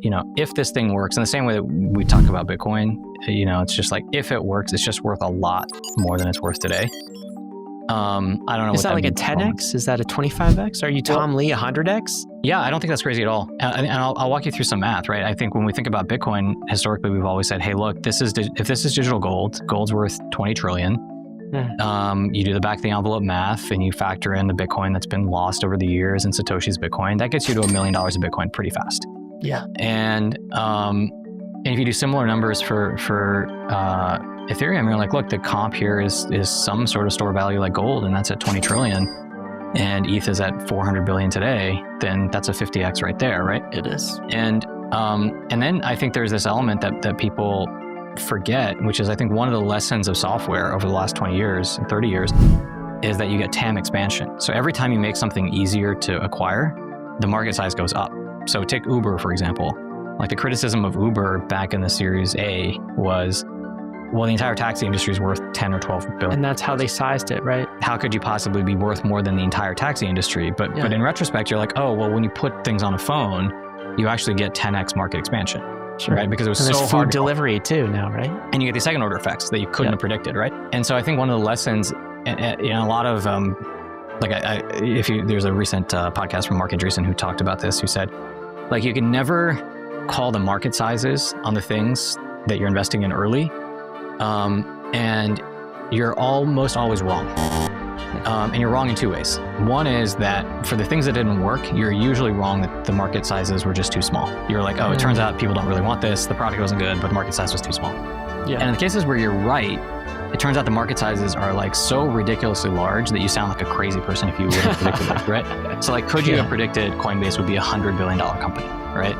if this thing works in the same way that we talk about Bitcoin, it's just like, if it works, it's just worth a lot more than it's worth today. I don't know. Is that like a 10x? Is that a 25x? Are you Tom Lee 100x? Yeah, I don't think that's crazy at all. And I'll walk you through some math, right? I think when we think about Bitcoin, historically, we've always said, hey, look, if this is digital gold, gold's worth 20 trillion. You do the back of the envelope math and you factor in the Bitcoin that's been lost over the years and Satoshi's Bitcoin, that gets you to $1 million of Bitcoin pretty fast. Yeah. And if you do similar numbers for Ethereum, you're like, look, the comp here is some sort of store value like gold, and that's at 20 trillion, and ETH is at 400 billion today, then that's a 50x right there, right? It is. And then I think there's this element that people forget, which is I think one of the lessons of software over the last 20 years, 30 years, is that you get TAM expansion. So every time you make something easier to acquire, the market size goes up. So take Uber, for example. Like the criticism of Uber back in the Series A was, well, the entire taxi industry is worth 10 or 12 billion. And that's how they sized it, right? How could you possibly be worth more than the entire taxi industry? But in retrospect, you're like, oh, well, when you put things on a phone, you actually get 10x market expansion. Sure. Right? Because it was and so there's hard food delivery too now, right? And you get the second order effects that you couldn't have predicted, right? And so I think one of the lessons, a lot of, there's a recent podcast from Mark Andreessen who talked about this, who said, like, you can never call the market sizes on the things that you're investing in early. And you're almost always wrong. And you're wrong in two ways. One is that for the things that didn't work, you're usually wrong that the market sizes were just too small. You're like, oh, it turns out people don't really want this. The product wasn't good, but the market size was too small. Yeah. And in the cases where you're right, it turns out the market sizes are like so ridiculously large that you sound like a crazy person if you would have predicted it, right? So like, could you have predicted Coinbase would be $100 billion company, right?